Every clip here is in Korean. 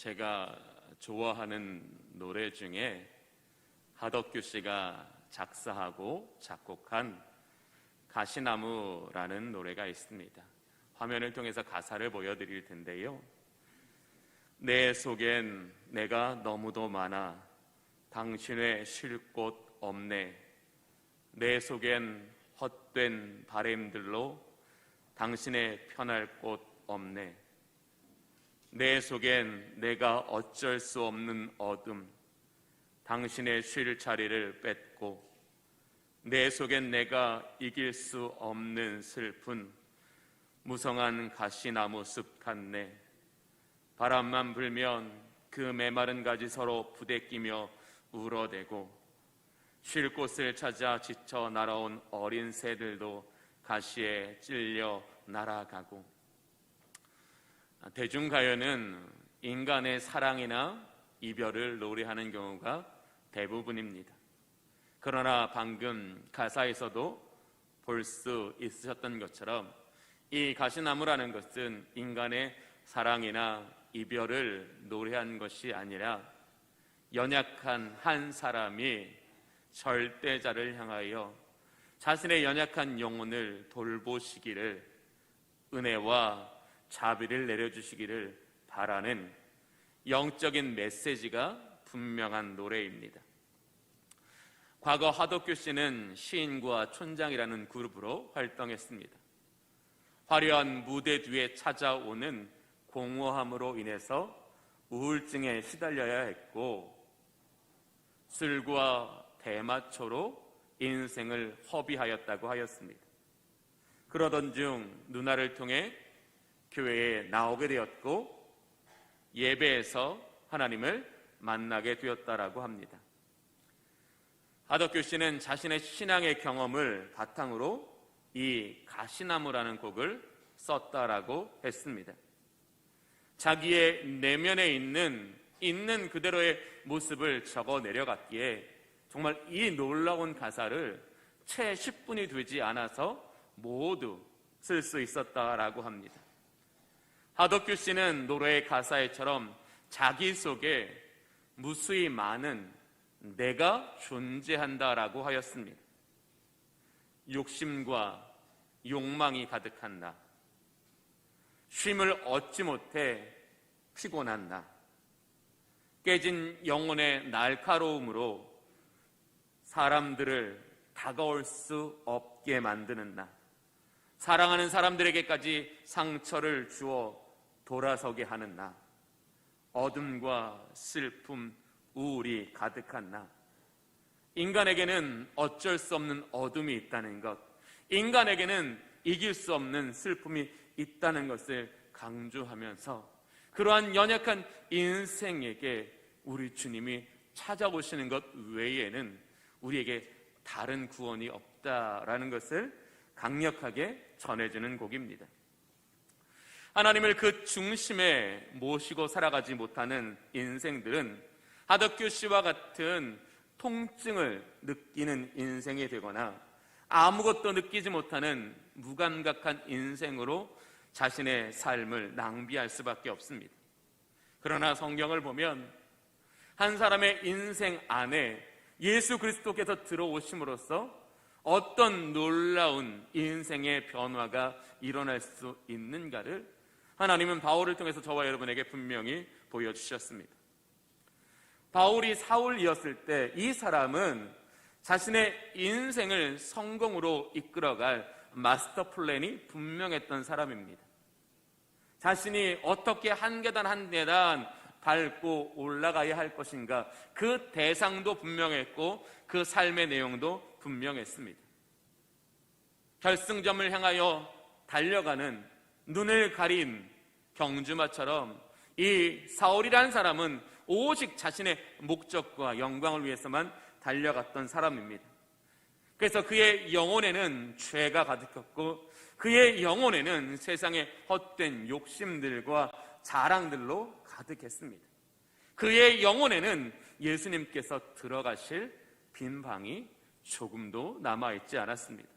제가 좋아하는 노래 중에 하덕규 씨가 작사하고 작곡한 가시나무라는 노래가 있습니다. 화면을 통해서 가사를 보여드릴 텐데요. 내 속엔 내가 너무도 많아 당신의 쉴 곳 없네. 내 속엔 헛된 바램들로 당신의 편할 곳 없네. 내 속엔 내가 어쩔 수 없는 어둠, 당신의 쉴 자리를 뺏고, 내 속엔 내가 이길 수 없는 슬픈 무성한 가시나무 숲 같네. 바람만 불면 그 메마른 가지 서로 부대끼며 울어대고, 쉴 곳을 찾아 지쳐 날아온 어린 새들도 가시에 찔려 날아가고. 대중가요는 인간의 사랑이나 이별을 노래하는 경우가 대부분입니다. 그러나 방금 가사에서도 볼 수 있으셨던 것처럼 이 가시나무라는 것은 인간의 사랑이나 이별을 노래한 것이 아니라 연약한 한 사람이 절대자를 향하여 자신의 연약한 영혼을 돌보시기를, 은혜와 자비를 내려주시기를 바라는 영적인 메시지가 분명한 노래입니다. 과거 하덕규 씨는 시인과 촌장이라는 그룹으로 활동했습니다. 화려한 무대 뒤에 찾아오는 공허함으로 인해서 우울증에 시달려야 했고, 술과 대마초로 인생을 허비하였다고 하였습니다. 그러던 중 누나를 통해 교회에 나오게 되었고, 예배에서 하나님을 만나게 되었다라고 합니다. 하덕규 씨는 자신의 신앙의 경험을 바탕으로 이 가시나무라는 곡을 썼다라고 했습니다. 자기의 내면에 있는 그대로의 모습을 적어 내려갔기에 정말 이 놀라운 가사를 채 10분이 되지 않아서 모두 쓸 수 있었다라고 합니다. 하덕규 씨는 노래의 가사에처럼 자기 속에 무수히 많은 내가 존재한다라고 하였습니다. 욕심과 욕망이 가득한 나, 쉼을 얻지 못해 피곤한 나, 깨진 영혼의 날카로움으로 사람들을 다가올 수 없게 만드는 나, 사랑하는 사람들에게까지 상처를 주어 돌아서게 하는 나, 어둠과 슬픔, 우울이 가득한 나, 인간에게는 어쩔 수 없는 어둠이 있다는 것, 인간에게는 이길 수 없는 슬픔이 있다는 것을 강조하면서 그러한 연약한 인생에게 우리 주님이 찾아오시는 것 외에는 우리에게 다른 구원이 없다라는 것을 강력하게 전해주는 곡입니다. 하나님을 그 중심에 모시고 살아가지 못하는 인생들은 하덕규 씨와 같은 통증을 느끼는 인생이 되거나 아무것도 느끼지 못하는 무감각한 인생으로 자신의 삶을 낭비할 수밖에 없습니다. 그러나 성경을 보면 한 사람의 인생 안에 예수 그리스도께서 들어오심으로써 어떤 놀라운 인생의 변화가 일어날 수 있는가를 하나님은 바울을 통해서 저와 여러분에게 분명히 보여주셨습니다. 바울이 사울이었을 때 이 사람은 자신의 인생을 성공으로 이끌어갈 마스터 플랜이 분명했던 사람입니다. 자신이 어떻게 한 계단 한 계단 밟고 올라가야 할 것인가, 그 대상도 분명했고 그 삶의 내용도 분명했습니다. 결승점을 향하여 달려가는 눈을 가린 경주마처럼 이 사울이라는 사람은 오직 자신의 목적과 영광을 위해서만 달려갔던 사람입니다. 그래서 그의 영혼에는 죄가 가득했고 그의 영혼에는 세상의 헛된 욕심들과 자랑들로 가득했습니다. 그의 영혼에는 예수님께서 들어가실 빈 방이 조금도 남아있지 않았습니다.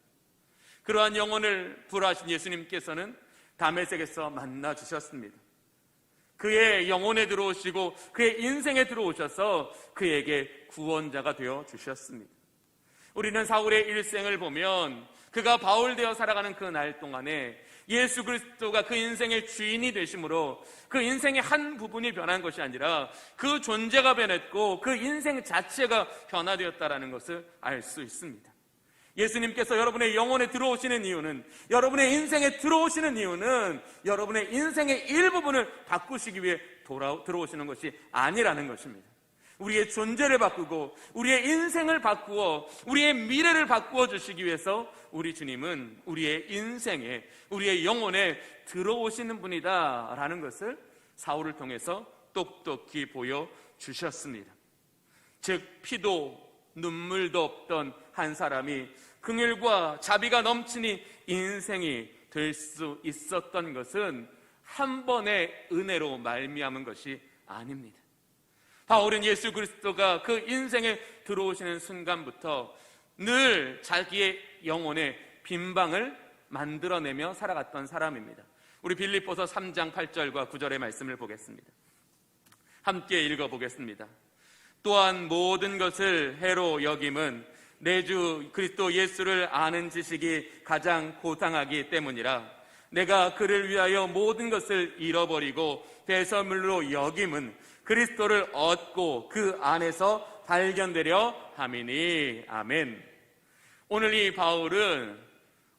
그러한 영혼을 부러하신 예수님께서는 다메섹에서 만나 주셨습니다. 그의 영혼에 들어오시고 그의 인생에 들어오셔서 그에게 구원자가 되어 주셨습니다. 우리는 사울의 일생을 보면 그가 바울 되어 살아가는 그 날 동안에 예수 그리스도가 그 인생의 주인이 되심으로 그 인생의 한 부분이 변한 것이 아니라 그 존재가 변했고 그 인생 자체가 변화되었다는 것을 알 수 있습니다. 예수님께서 여러분의 영혼에 들어오시는 이유는, 여러분의 인생에 들어오시는 이유는 여러분의 인생의 일부분을 바꾸시기 위해 들어오시는 것이 아니라는 것입니다. 우리의 존재를 바꾸고 우리의 인생을 바꾸어 우리의 미래를 바꾸어 주시기 위해서 우리 주님은 우리의 인생에, 우리의 영혼에 들어오시는 분이다라는 것을 사울을 통해서 똑똑히 보여주셨습니다. 즉 피도 눈물도 없던 한 사람이 긍휼과 자비가 넘치니 인생이 될 수 있었던 것은 한 번의 은혜로 말미암은 것이 아닙니다. 바울은 예수 그리스도가 그 인생에 들어오시는 순간부터 늘 자기의 영혼에 빈방을 만들어내며 살아갔던 사람입니다. 우리 빌립보서 3장 8절과 9절의 말씀을 보겠습니다. 함께 읽어보겠습니다. 또한 모든 것을 해로 여김은 내 주 그리스도 예수를 아는 지식이 가장 고상하기 때문이라. 내가 그를 위하여 모든 것을 잃어버리고 배설물로 여김은 그리스도를 얻고 그 안에서 발견되려 함이니. 아멘. 오늘 이 바울은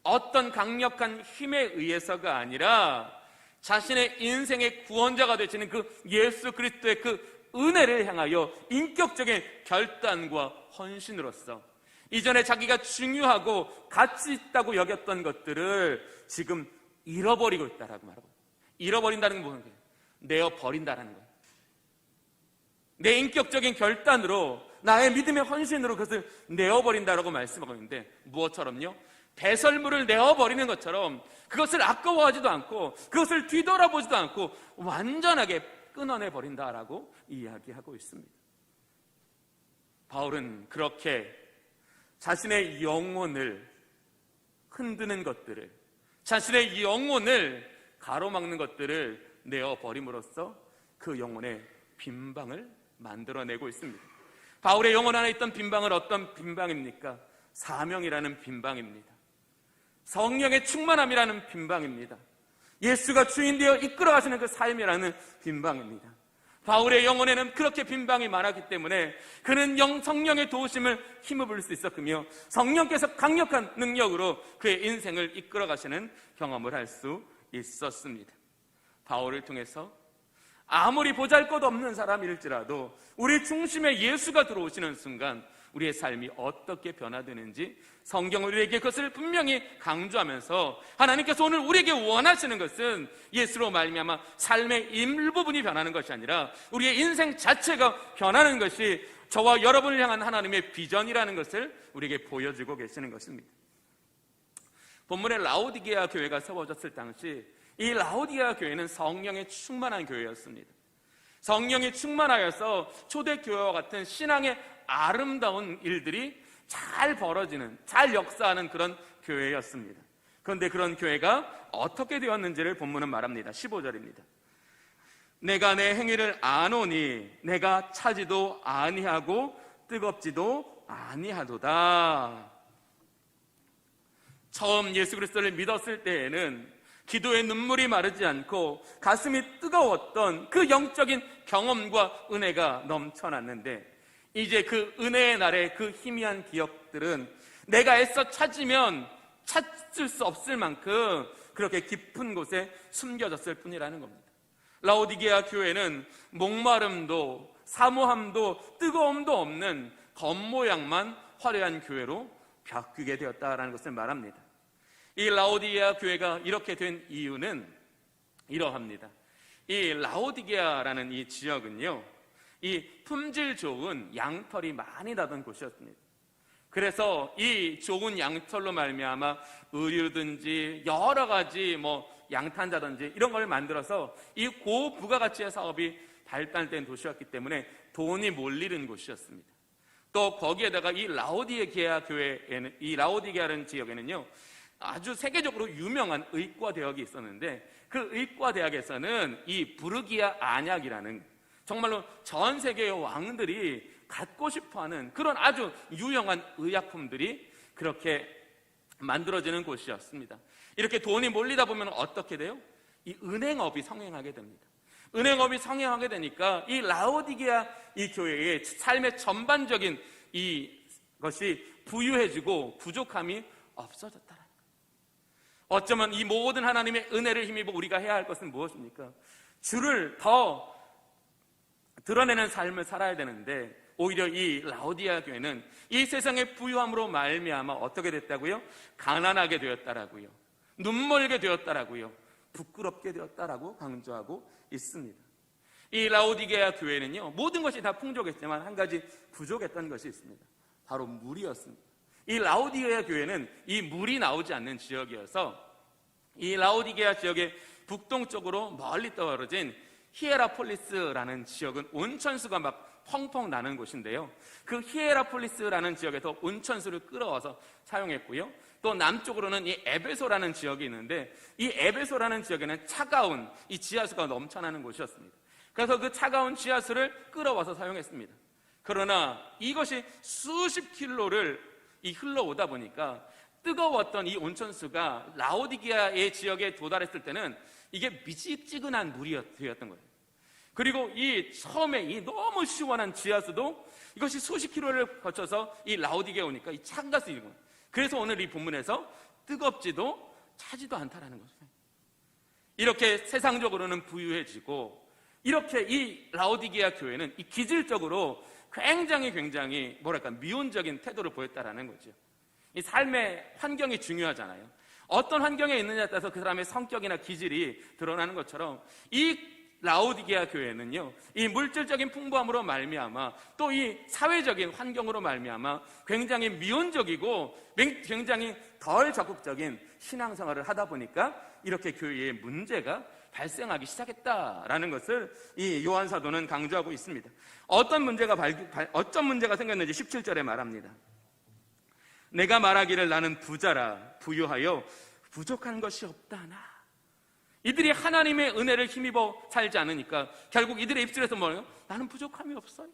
어떤 강력한 힘에 의해서가 아니라 자신의 인생의 구원자가 되시는 그 예수 그리스도의 그 은혜를 향하여 인격적인 결단과 헌신으로서 이전에 자기가 중요하고 가치 있다고 여겼던 것들을 지금 잃어버리고 있다라고 말하고, 잃어버린다는 건 뭐예요? 내어버린다라는 거예요. 내 인격적인 결단으로, 나의 믿음의 헌신으로 그것을 내어버린다라고 말씀하고 있는데, 무엇처럼요? 배설물을 내어버리는 것처럼 그것을 아까워하지도 않고 그것을 뒤돌아보지도 않고 완전하게 끊어내버린다라고 이야기하고 있습니다. 바울은 그렇게 자신의 영혼을 흔드는 것들을, 자신의 영혼을 가로막는 것들을 내어버림으로써 그 영혼의 빈방을 만들어내고 있습니다. 바울의 영혼 안에 있던 빈방은 어떤 빈방입니까? 사명이라는 빈방입니다. 성령의 충만함이라는 빈방입니다. 예수가 주인 되어 이끌어가시는 그 삶이라는 빈방입니다. 바울의 영혼에는 그렇게 빈방이 많았기 때문에 그는 성령의 도우심을 힘입을 수 있었으며 성령께서 강력한 능력으로 그의 인생을 이끌어가시는 경험을 할 수 있었습니다. 바울을 통해서 아무리 보잘것없는 사람일지라도 우리 중심에 예수가 들어오시는 순간 우리의 삶이 어떻게 변화되는지 성경은 우리에게 그것을 분명히 강조하면서, 하나님께서 오늘 우리에게 원하시는 것은 예수로 말미암아 삶의 일부분이 변하는 것이 아니라 우리의 인생 자체가 변하는 것이 저와 여러분을 향한 하나님의 비전이라는 것을 우리에게 보여주고 계시는 것입니다. 본문의 라오디게아 교회가 세워졌을 당시 이 라오디게아 교회는 성령에 충만한 교회였습니다. 성령이 충만하여서 초대교회와 같은 신앙의 아름다운 일들이 잘 벌어지는, 잘 역사하는 그런 교회였습니다. 그런데 그런 교회가 어떻게 되었는지를 본문은 말합니다. 15절입니다. 내가 내 행위를 아노니 내가 차지도 아니하고 뜨겁지도 아니하도다. 처음 예수 그리스도를 믿었을 때에는 기도의 눈물이 마르지 않고 가슴이 뜨거웠던 그 영적인 경험과 은혜가 넘쳐났는데, 이제 그 은혜의 날의 그 희미한 기억들은 내가 애써 찾으면 찾을 수 없을 만큼 그렇게 깊은 곳에 숨겨졌을 뿐이라는 겁니다. 라오디게아 교회는 목마름도 사모함도 뜨거움도 없는 겉모양만 화려한 교회로 바뀌게 되었다라는 것을 말합니다. 이 라오디게아 교회가 이렇게 된 이유는 이러합니다. 이 라오디게아라는 이 지역은요, 이 품질 좋은 양털이 많이 나던 곳이었습니다. 그래서 이 좋은 양털로 말미암아 의류든지 여러 가지 양탄자든지 이런 걸 만들어서 이 고부가가치의 사업이 발달된 도시였기 때문에 돈이 몰리는 곳이었습니다. 또 거기에다가 이 라오디게아 교회에는, 이 라오디게아라는 지역에는요, 아주 세계적으로 유명한 의과대학이 있었는데, 그 의과대학에서는 이 부르기아 안약이라는 정말로 전 세계의 왕들이 갖고 싶어하는 그런 아주 유용한 의약품들이 그렇게 만들어지는 곳이었습니다. 이렇게 돈이 몰리다 보면 어떻게 돼요? 이 은행업이 성행하게 됩니다. 은행업이 성행하게 되니까 이 라오디게아 이 교회의 삶의 전반적인 이것이 부유해지고 부족함이 없어졌다. 어쩌면 이 모든 하나님의 은혜를 힘입어 우리가 해야 할 것은 무엇입니까? 주를 더 드러내는 삶을 살아야 되는데, 오히려 이 라오디게아 교회는 이 세상의 부유함으로 말미암아 어떻게 됐다고요? 가난하게 되었다라고요, 눈멀게 되었다라고요, 부끄럽게 되었다라고 강조하고 있습니다. 이 라오디게아 교회는요, 모든 것이 다 풍족했지만 한 가지 부족했던 것이 있습니다. 바로 물이었습니다. 이 라오디게아 교회는 이 물이 나오지 않는 지역이어서 이 라오디게아 지역의 북동쪽으로 멀리 떨어진 히에라폴리스라는 지역은 온천수가 막 펑펑 나는 곳인데요, 그 히에라폴리스라는 지역에서 온천수를 끌어와서 사용했고요, 또 남쪽으로는 이 에베소라는 지역이 있는데, 이 에베소라는 지역에는 차가운 이 지하수가 넘쳐나는 곳이었습니다. 그래서 그 차가운 지하수를 끌어와서 사용했습니다. 그러나 이것이 수십 킬로를 흘러오다 보니까 뜨거웠던 이 온천수가 라오디게아의 지역에 도달했을 때는 이게 미지근한 물이 되었던 거예요. 그리고 이 처음에 이 너무 시원한 지하수도 이것이 수십 킬로를 거쳐서 이 라오디게아에 오니까 이 찬 가스인 거예요. 그래서 오늘 이 본문에서 뜨겁지도 차지도 않다라는 거죠. 이렇게 세상적으로는 부유해지고, 이렇게 이 라오디게아 교회는 이 기질적으로 굉장히 뭐랄까 미온적인 태도를 보였다라는 거죠. 이 삶의 환경이 중요하잖아요. 어떤 환경에 있느냐에 따라서 그 사람의 성격이나 기질이 드러나는 것처럼 이 라오디게아 교회는요, 이 물질적인 풍부함으로 말미암아 또 이 사회적인 환경으로 말미암아 굉장히 미온적이고 굉장히 덜 적극적인 신앙생활을 하다 보니까 이렇게 교회에 문제가 발생하기 시작했다라는 것을 이 요한 사도는 강조하고 있습니다. 어떤 문제가 생겼는지 17절에 말합니다. 내가 말하기를 나는 부자라 부유하여 부족한 것이 없다 하나. 이들이 하나님의 은혜를 힘입어 살지 않으니까 결국 이들의 입술에서 뭐예요? 나는 부족함이 없어요.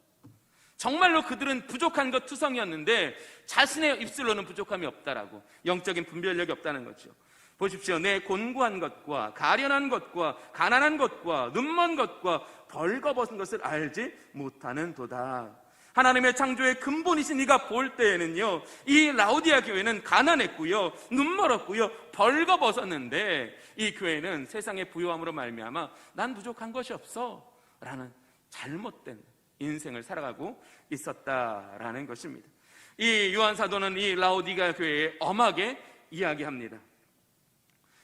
정말로 그들은 부족한 것 투성이었는데 자신의 입술로는 부족함이 없다라고, 영적인 분별력이 없다는 거죠. 보십시오. 내 곤고한 것과 가련한 것과 가난한 것과 눈먼 것과 벌거벗은 것을 알지 못하는 도다. 하나님의 창조의 근본이신 이가 볼 때에는요, 이 라오디게아 교회는 가난했고요, 눈멀었고요, 벌거벗었는데 이 교회는 세상의 부유함으로 말미암아 난 부족한 것이 없어 라는 잘못된 인생을 살아가고 있었다라는 것입니다. 이 요한 사도는 이 라오디게아 교회에 엄하게 이야기합니다.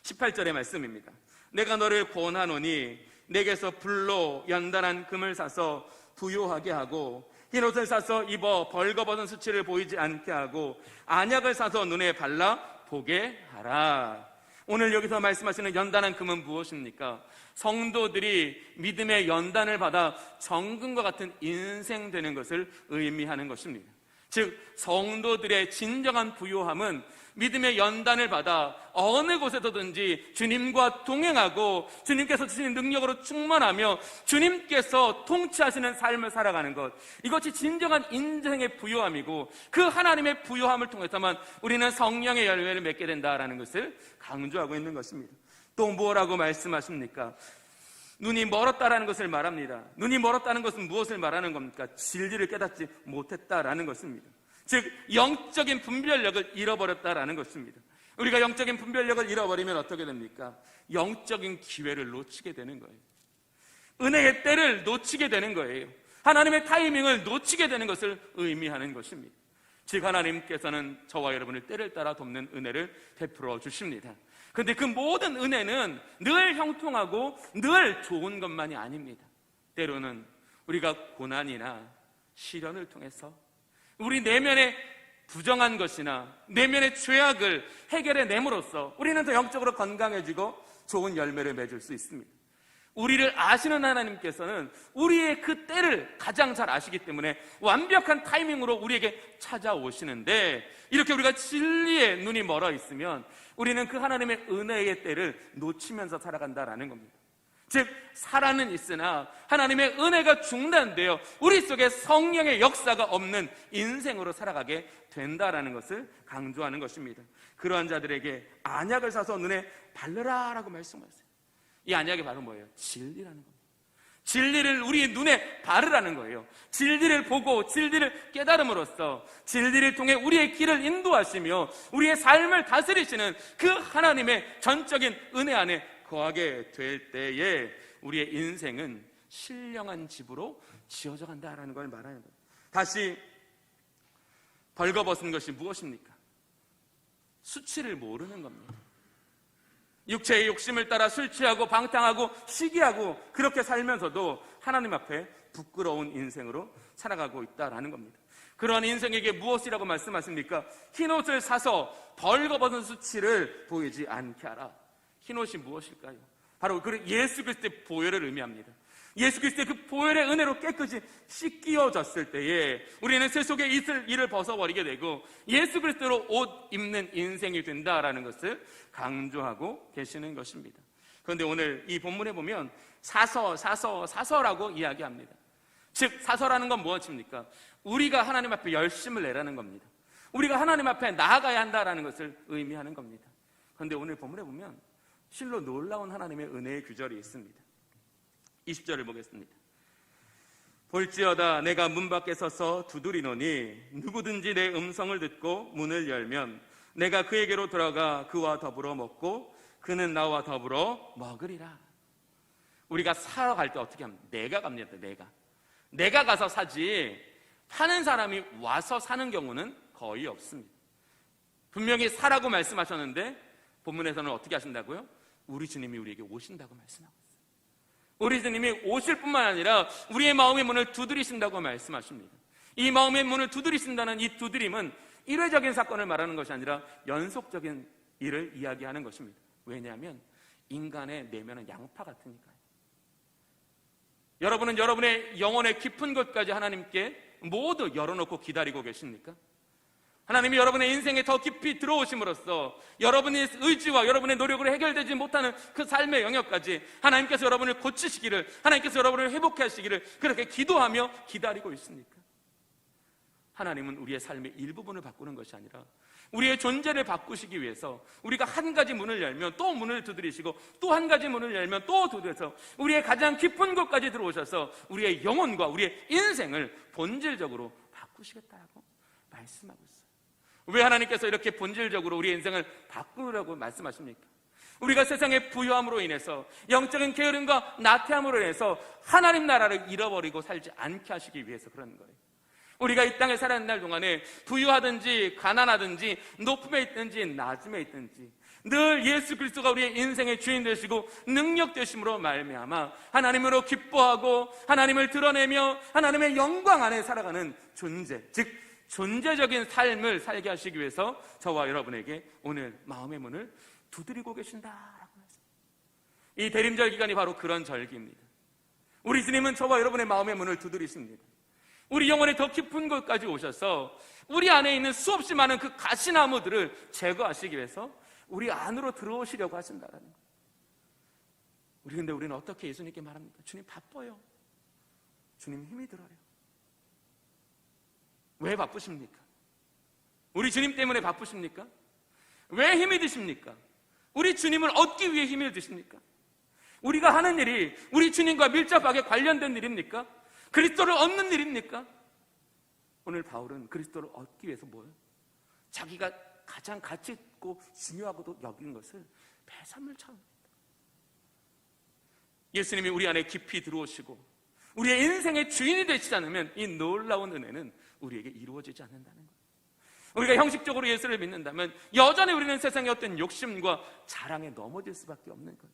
18절의 말씀입니다. 내가 너를 권하노니 내게서 불로 연단한 금을 사서 부요하게 하고 흰옷을 사서 입어 벌거벗은 수치를 보이지 않게 하고 안약을 사서 눈에 발라 보게 하라. 오늘 여기서 말씀하시는 연단한 금은 무엇입니까? 성도들이 믿음의 연단을 받아 정금과 같은 인생 되는 것을 의미하는 것입니다. 즉 성도들의 진정한 부요함은 믿음의 연단을 받아 어느 곳에서든지 주님과 동행하고 주님께서 주시는 능력으로 충만하며 주님께서 통치하시는 삶을 살아가는 것, 이것이 진정한 인생의 부요함이고 그 하나님의 부요함을 통해서만 우리는 성령의 열매를 맺게 된다라는 것을 강조하고 있는 것입니다. 또 뭐라고 말씀하십니까? 눈이 멀었다라는 것을 말합니다. 눈이 멀었다는 것은 무엇을 말하는 겁니까? 진리를 깨닫지 못했다라는 것입니다. 즉 영적인 분별력을 잃어버렸다라는 것입니다. 우리가 영적인 분별력을 잃어버리면 어떻게 됩니까? 영적인 기회를 놓치게 되는 거예요. 은혜의 때를 놓치게 되는 거예요. 하나님의 타이밍을 놓치게 되는 것을 의미하는 것입니다. 즉 하나님께서는 저와 여러분을 때를 따라 돕는 은혜를 베풀어 주십니다. 그런데 그 모든 은혜는 늘 형통하고 늘 좋은 것만이 아닙니다. 때로는 우리가 고난이나 시련을 통해서 우리 내면의 부정한 것이나 내면의 죄악을 해결해냄으로써 우리는 더 영적으로 건강해지고 좋은 열매를 맺을 수 있습니다. 우리를 아시는 하나님께서는 우리의 그 때를 가장 잘 아시기 때문에 완벽한 타이밍으로 우리에게 찾아오시는데, 이렇게 우리가 진리에 눈이 멀어 있으면 우리는 그 하나님의 은혜의 때를 놓치면서 살아간다라는 겁니다. 즉, 살아는 있으나 하나님의 은혜가 중단되어 우리 속에 성령의 역사가 없는 인생으로 살아가게 된다라는 것을 강조하는 것입니다. 그러한 자들에게 안약을 사서 눈에 바르라 라고 말씀하셨어요. 이 안약이 바로 뭐예요? 진리라는 겁니다. 진리를 우리의 눈에 바르라는 거예요. 진리를 보고 진리를 깨달음으로써 진리를 통해 우리의 길을 인도하시며 우리의 삶을 다스리시는 그 하나님의 전적인 은혜 안에 거하게 될 때에 우리의 인생은 신령한 집으로 지어져 간다라는 걸 말하는 거예요. 다시 벌거벗은 것이 무엇입니까? 수치를 모르는 겁니다. 육체의 욕심을 따라 술 취하고 방탕하고 시기하고 그렇게 살면서도 하나님 앞에 부끄러운 인생으로 살아가고 있다라는 겁니다. 그러한 인생에게 무엇이라고 말씀하십니까? 흰옷을 사서 벌거벗은 수치를 보이지 않게 하라. 흰옷이 무엇일까요? 바로 그 예수 그리스도의 보혈을 의미합니다. 예수 그리스도의 그 보혈의 은혜로 깨끗이 씻기어졌을 때에 우리는 세속에 있을 일을 벗어버리게 되고 예수 그리스도로 옷 입는 인생이 된다라는 것을 강조하고 계시는 것입니다. 그런데 오늘 이 본문에 보면 사서라고 이야기합니다. 즉, 사서라는 건 무엇입니까? 우리가 하나님 앞에 열심을 내라는 겁니다. 우리가 하나님 앞에 나아가야 한다라는 것을 의미하는 겁니다. 그런데 오늘 본문에 보면 실로 놀라운 하나님의 은혜의 규절이 있습니다. 20절을 보겠습니다. 볼지어다 내가 문 밖에 서서 두드리노니 누구든지 내 음성을 듣고 문을 열면 내가 그에게로 들어가 그와 더불어 먹고 그는 나와 더불어 먹으리라. 우리가 사러 갈 때 어떻게 합니까? 내가 갑니다. 내가 가서 사지 파는 사람이 와서 사는 경우는 거의 없습니다. 분명히 사라고 말씀하셨는데 본문에서는 어떻게 하신다고요? 우리 주님이 우리에게 오신다고 말씀하고 있어요. 우리 주님이 오실 뿐만 아니라 우리의 마음의 문을 두드리신다고 말씀하십니다. 이 마음의 문을 두드리신다는 이 두드림은 일회적인 사건을 말하는 것이 아니라 연속적인 일을 이야기하는 것입니다. 왜냐하면 인간의 내면은 양파 같으니까요. 여러분은 여러분의 영혼의 깊은 곳까지 하나님께 모두 열어놓고 기다리고 계십니까? 하나님이 여러분의 인생에 더 깊이 들어오심으로써 여러분의 의지와 여러분의 노력으로 해결되지 못하는 그 삶의 영역까지 하나님께서 여러분을 고치시기를, 하나님께서 여러분을 회복해 하시기를 그렇게 기도하며 기다리고 있습니까? 하나님은 우리의 삶의 일부분을 바꾸는 것이 아니라 우리의 존재를 바꾸시기 위해서 우리가 한 가지 문을 열면 또 문을 두드리시고 또 한 가지 문을 열면 또 두드려서 우리의 가장 깊은 곳까지 들어오셔서 우리의 영혼과 우리의 인생을 본질적으로 바꾸시겠다고 말씀하고 있어요. 왜 하나님께서 이렇게 본질적으로 우리의 인생을 바꾸려고 말씀하십니까? 우리가 세상의 부유함으로 인해서 영적인 게으름과 나태함으로 인해서 하나님 나라를 잃어버리고 살지 않게 하시기 위해서 그런 거예요. 우리가 이 땅에 살아있는 날 동안에 부유하든지 가난하든지 높음에 있든지 낮음에 있든지 늘 예수 그리스도가 우리의 인생의 주인 되시고 능력 되심으로 말미암아 하나님으로 기뻐하고 하나님을 드러내며 하나님의 영광 안에 살아가는 존재, 즉 존재적인 삶을 살게 하시기 위해서 저와 여러분에게 오늘 마음의 문을 두드리고 계신다라고 했습니다. 이 대림절 기간이 바로 그런 절기입니다. 우리 주님은 저와 여러분의 마음의 문을 두드리십니다. 우리 영혼의 더 깊은 곳까지 오셔서 우리 안에 있는 수없이 많은 그 가시나무들을 제거하시기 위해서 우리 안으로 들어오시려고 하신다는 거예요. 근데 우리는 어떻게 예수님께 말합니까? 주님 바빠요. 주님 힘이 들어요. 왜 바쁘십니까? 우리 주님 때문에 바쁘십니까? 왜 힘이 드십니까? 우리 주님을 얻기 위해 힘을 드십니까? 우리가 하는 일이 우리 주님과 밀접하게 관련된 일입니까? 그리스도를 얻는 일입니까? 오늘 바울은 그리스도를 얻기 위해서 뭐예요? 자기가 가장 가치 있고 중요하고도 여긴 것을 배삼을 차옵니다. 예수님이 우리 안에 깊이 들어오시고 우리의 인생의 주인이 되시지 않으면 이 놀라운 은혜는 우리에게 이루어지지 않는다는 거예요. 우리가 형식적으로 예수를 믿는다면 여전히 우리는 세상의 어떤 욕심과 자랑에 넘어질 수밖에 없는 거예요.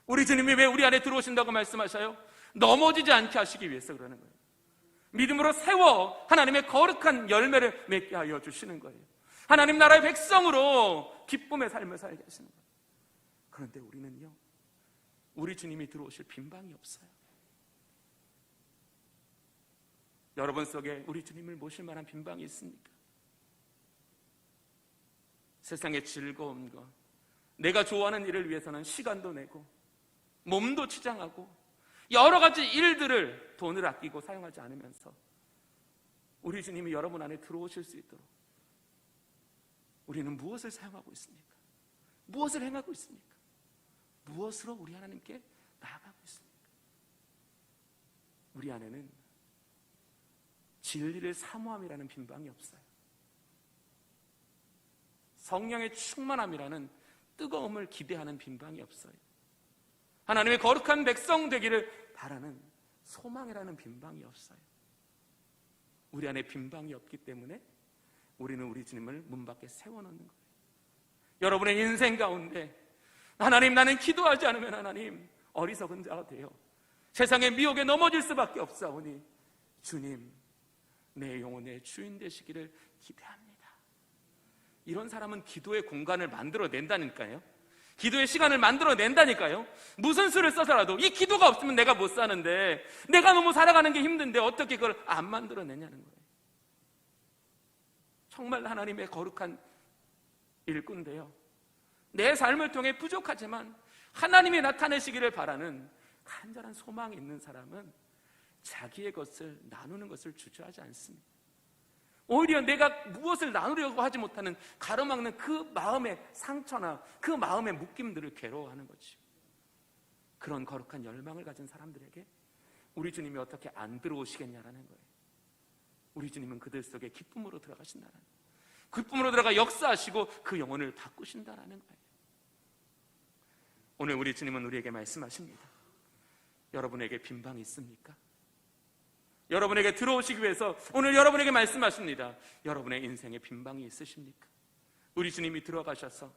우리 주님이 왜 우리 안에 들어오신다고 말씀하셔요? 넘어지지 않게 하시기 위해서 그러는 거예요. 믿음으로 세워 하나님의 거룩한 열매를 맺게 하여 주시는 거예요. 하나님 나라의 백성으로 기쁨의 삶을 살게 하시는 거예요. 그런데 우리는요, 우리 주님이 들어오실 빈방이 없어요. 여러분 속에 우리 주님을 모실 만한 빈방이 있습니까? 세상의 즐거운 것, 내가 좋아하는 일을 위해서는 시간도 내고 몸도 치장하고 여러 가지 일들을 돈을 아끼고 사용하지 않으면서 우리 주님이 여러분 안에 들어오실 수 있도록 우리는 무엇을 사용하고 있습니까? 무엇을 행하고 있습니까? 무엇으로 우리 하나님께 나아가고 있습니까? 우리 안에는 진리를 사모함이라는 빈방이 없어요. 성령의 충만함이라는 뜨거움을 기대하는 빈방이 없어요. 하나님의 거룩한 백성 되기를 바라는 소망이라는 빈방이 없어요. 우리 안에 빈방이 없기 때문에 우리는 우리 주님을 문 밖에 세워놓는 거예요. 여러분의 인생 가운데 하나님, 나는 기도하지 않으면 하나님 어리석은 자가 돼요. 세상의 미혹에 넘어질 수밖에 없사오니 주님, 내 영혼의 주인 되시기를 기대합니다. 이런 사람은 기도의 공간을 만들어낸다니까요. 기도의 시간을 만들어낸다니까요. 무슨 수를 써서라도 이 기도가 없으면 내가 못 사는데, 내가 너무 살아가는 게 힘든데 어떻게 그걸 안 만들어내냐는 거예요. 정말 하나님의 거룩한 일꾼인데요, 내 삶을 통해 부족하지만 하나님이 나타내시기를 바라는 간절한 소망이 있는 사람은 자기의 것을 나누는 것을 주저하지 않습니다. 오히려 내가 무엇을 나누려고 하지 못하는 가로막는 그 마음의 상처나 그 마음의 묶임들을 괴로워하는 거지. 그런 거룩한 열망을 가진 사람들에게 우리 주님이 어떻게 안 들어오시겠냐라는 거예요. 우리 주님은 그들 속에 기쁨으로 들어가신다는 거예요. 기쁨으로 들어가 역사하시고 그 영혼을 바꾸신다는 거예요. 오늘 우리 주님은 우리에게 말씀하십니다. 여러분에게 빈방이 있습니까? 여러분에게 들어오시기 위해서 오늘 여러분에게 말씀하십니다. 여러분의 인생에 빈방이 있으십니까? 우리 주님이 들어가셔서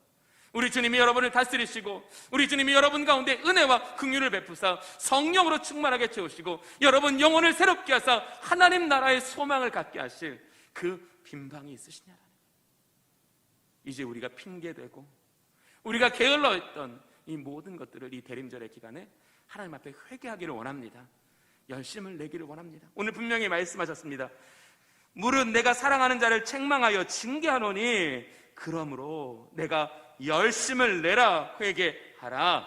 우리 주님이 여러분을 다스리시고 우리 주님이 여러분 가운데 은혜와 긍휼을 베푸사 성령으로 충만하게 채우시고 여러분 영혼을 새롭게 하사 하나님 나라의 소망을 갖게 하실 그 빈방이 있으시냐라는 거예요. 이제 우리가 핑계대고 우리가 게을러했던 이 모든 것들을 이 대림절의 기간에 하나님 앞에 회개하기를 원합니다. 열심을 내기를 원합니다. 오늘 분명히 말씀하셨습니다. 무릇 내가 사랑하는 자를 책망하여 징계하노니 그러므로 내가 열심을 내라. 회개하라.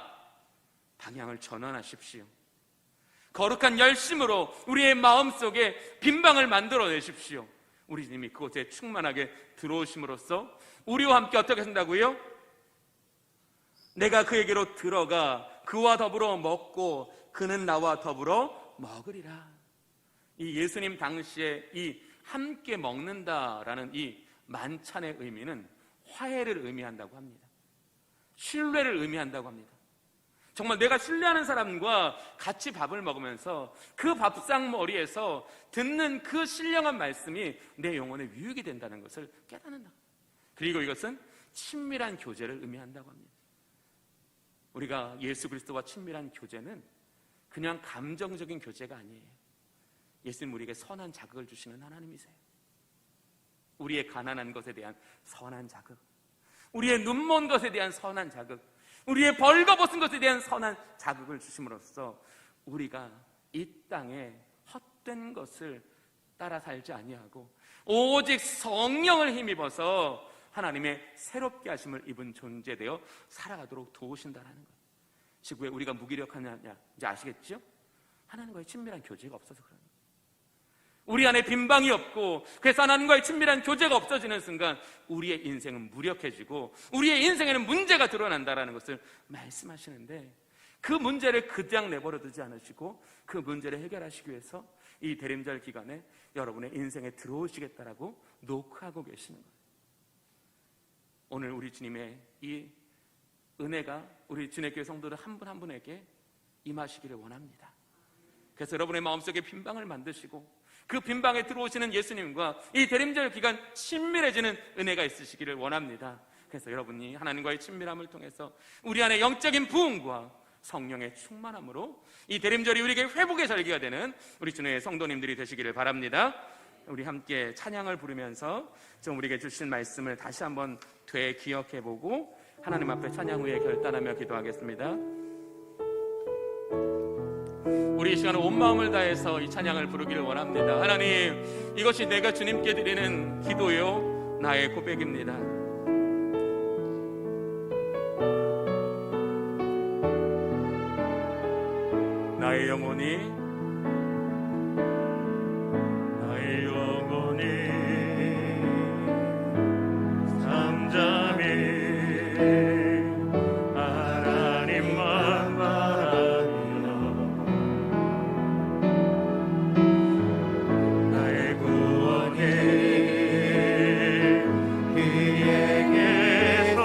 방향을 전환하십시오. 거룩한 열심으로 우리의 마음속에 빈방을 만들어내십시오. 우리 주님이 그곳에 충만하게 들어오심으로써 우리와 함께 어떻게 한다고요? 내가 그에게로 들어가 그와 더불어 먹고 그는 나와 더불어 먹으리라. 이 예수님 당시에 이 함께 먹는다라는 이 만찬의 의미는 화해를 의미한다고 합니다. 신뢰를 의미한다고 합니다. 정말 내가 신뢰하는 사람과 같이 밥을 먹으면서 그 밥상 머리에서 듣는 그 신령한 말씀이 내 영혼에 유익이 된다는 것을 깨닫는다. 그리고 이것은 친밀한 교제를 의미한다고 합니다. 우리가 예수 그리스도와 친밀한 교제는 그냥 감정적인 교제가 아니에요. 예수님 우리에게 선한 자극을 주시는 하나님이세요. 우리의 가난한 것에 대한 선한 자극, 우리의 눈먼 것에 대한 선한 자극, 우리의 벌거벗은 것에 대한 선한 자극을 주심으로써 우리가 이 땅에 헛된 것을 따라 살지 아니하고 오직 성령을 힘입어서 하나님의 새롭게 하심을 입은 존재되어 살아가도록 도우신다는 거예요. 지구에 우리가 무기력하냐 이제 아시겠죠? 하나님과의 친밀한 교제가 없어서 그런 거예요. 우리 안에 빈방이 없고 그래서 하나님과의 친밀한 교제가 없어지는 순간 우리의 인생은 무력해지고 우리의 인생에는 문제가 드러난다는 것을 말씀하시는데, 그 문제를 그냥 내버려 두지 않으시고 그 문제를 해결하시기 위해서 이 대림절 기간에 여러분의 인생에 들어오시겠다라고 노크하고 계시는 거예요. 오늘 우리 주님의 이 은혜가 우리 주님교회 성도들 한 분 한 분에게 임하시기를 원합니다. 그래서 여러분의 마음속에 빈방을 만드시고 그 빈방에 들어오시는 예수님과 이 대림절 기간 친밀해지는 은혜가 있으시기를 원합니다. 그래서 여러분이 하나님과의 친밀함을 통해서 우리 안에 영적인 부흥과 성령의 충만함으로 이 대림절이 우리에게 회복의 절기가 되는 우리 주님의 성도님들이 되시기를 바랍니다. 우리 함께 찬양을 부르면서 좀 우리에게 주신 말씀을 다시 한번 되기억해보고 하나님 앞에 찬양 후에 결단하며 기도하겠습니다. 우리 이 시간 온 마음을 다해서 이 찬양을 부르기를 원합니다. 하나님, 이것이 내가 주님께 드리는 기도요 나의 고백입니다. 나의 영혼이 잠잠히 하나님만 바라며 나의 구원이 그에게서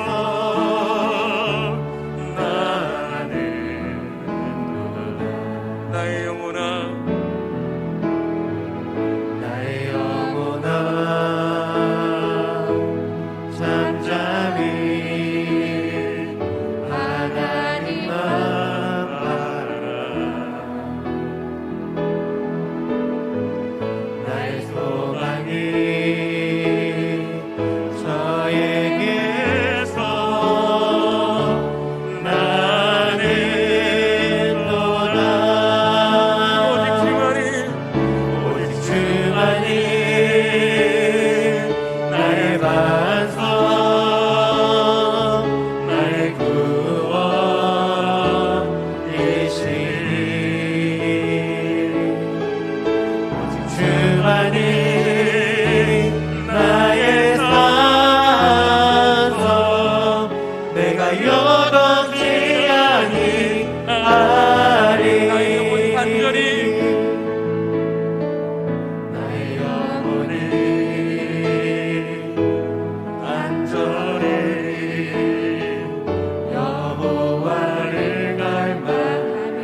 나는 나의 영혼아 나의 영혼아 잠잠히 하나님만 바라라 나의 소망이 저에게서 나는도다 오직 주만이 나의 반석 나의 구원이시니 오직 주만이 나의 산성 내가 여동치 아니하리 나의 영혼이 간절히 나의 영혼이 간절히 여호와를 갈망하며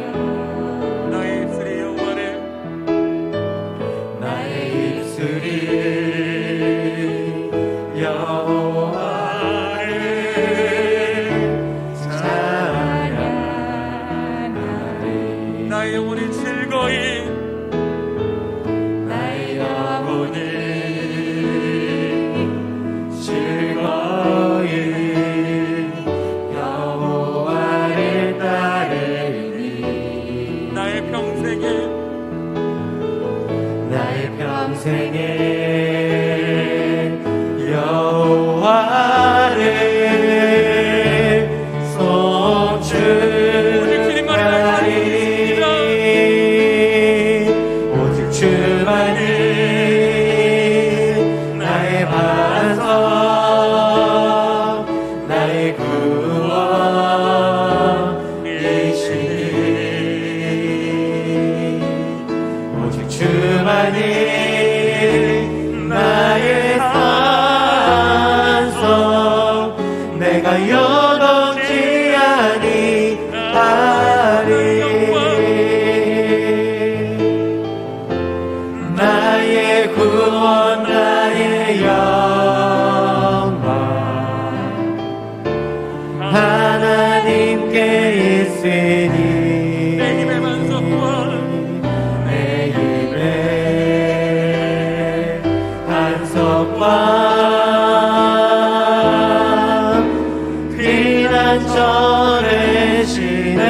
나의 입술이 여호와를 나의 입술이 여호와를 찬양하리 나의 영혼이 즐거이 나의 영혼이 즐거이 여호와를 따르니 나의 평생에 여호와를 송축하리 오직 주만이 나의 반석 나의 구원이시니 오직 주만이 나의 산성 내가 여동치 아니하리 나의 구원 나의 영광 하나님께 있으니 내 힘의 반석과 내 힘의 반석과 피난처의 시내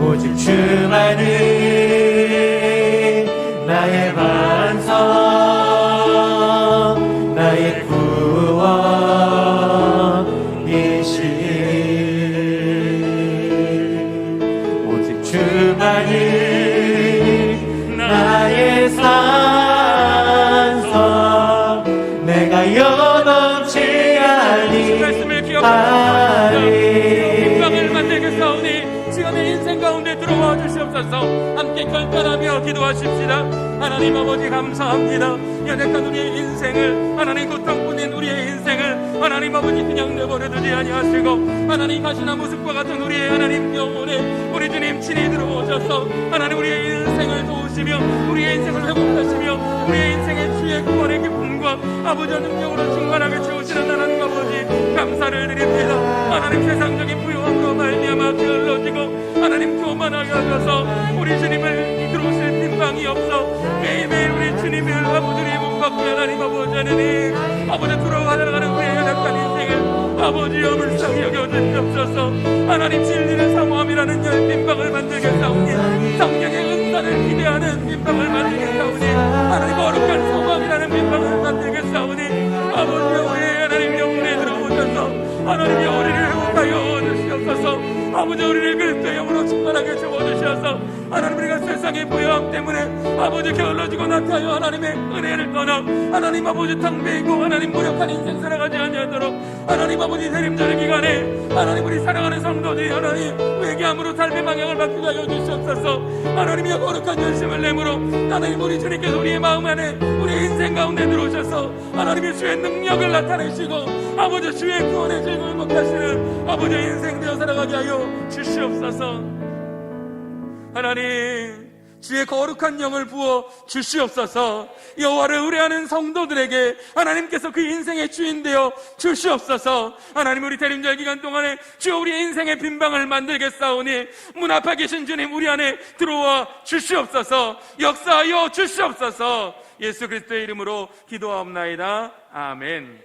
오직 주만이 나의 반석 나의 구원이시니 오직 주만이 나의 산성 내가 여동치 말씀을 기억하시옵소서. 아니하리 영광을 만들겠사오니 지금의 인생 가운데 들어와 주시옵소서. 함께 결단하며 기도하십시다. 하나님 아버지 감사합니다. 연약한 우리의 인생을 하나님 고통뿐인 우리의 인생을 하나님 아버지 그냥 내버려두지 아니하시고 하나님 가시나무 숲과 같은 우리의 하나님 영혼에 우리 주님 친히 들어오셔서 하나님 우리의 인생을 도우시며 우리의 인생을 회복하시며 우리의 인생의 주의 구원의 기쁨과 아버지의 능력으로 충만하게 채우시는 하나님 아버지 감사를 드립니다. 하나님 세상적인 부유함으로 말미암아 길러지고 하나님 교만하게 하셔서 우리 주님을 이끌어오실 빈방이 없어 매일매일 우리 주님을 아버지를 못 받고 하나님 아버지 하느님 아버지 들어가는 우리의 연약한 인생을 아버지여 불쌍히 여겨주시옵소서. 하나님 진리를 사모함이라는 열빈방을 만들겠사오니 성경의 은사를 기대하는 빈방을 만들겠사오니 하나님 거룩한 소망이라는 빈방을 만들겠사오니 아버지여 우리의 하나님 영혼에 들어오셔서 하나님의 우리를 회복하여 주시옵소서. 아버지 우리를 그리스도의 영으로 충만하게 채워주셔서 하나님 우리가 세상의 부여함 때문에 아버지 게을러지고 나타나여 하나님의 은혜를 떠나 하나님 아버지 탕배이고 하나님 무력한 인생 살아가지 아니하도록 하나님 아버지 세림절 기간에 하나님 우리 사랑하는 성도들이 하나님 회개함으로 삶의 방향을 바꾸게 하여 주시옵소서. 하나님의 거룩한 열심을 내므로 하나님 우리 주님께서 우리의 마음 안에 우리의 인생 가운데 들어오셔서 하나님의 주의 능력을 나타내시고 아버지 주의 구원의 즐거움을 먹게 하시는 아버지의 인생 되어 살아가게 하여 주시옵소서. 하나님 주의 거룩한 영을 부어 주시옵소서. 여호와를 의뢰하는 성도들에게 하나님께서 그 인생의 주인 되어 주시옵소서. 하나님 우리 대림절 기간 동안에 주여 우리의 인생의 빈방을 만들겠사오니 문 앞에 계신 주님 우리 안에 들어와 주시옵소서. 역사하여 주시옵소서. 예수 그리스도의 이름으로 기도하옵나이다. 아멘.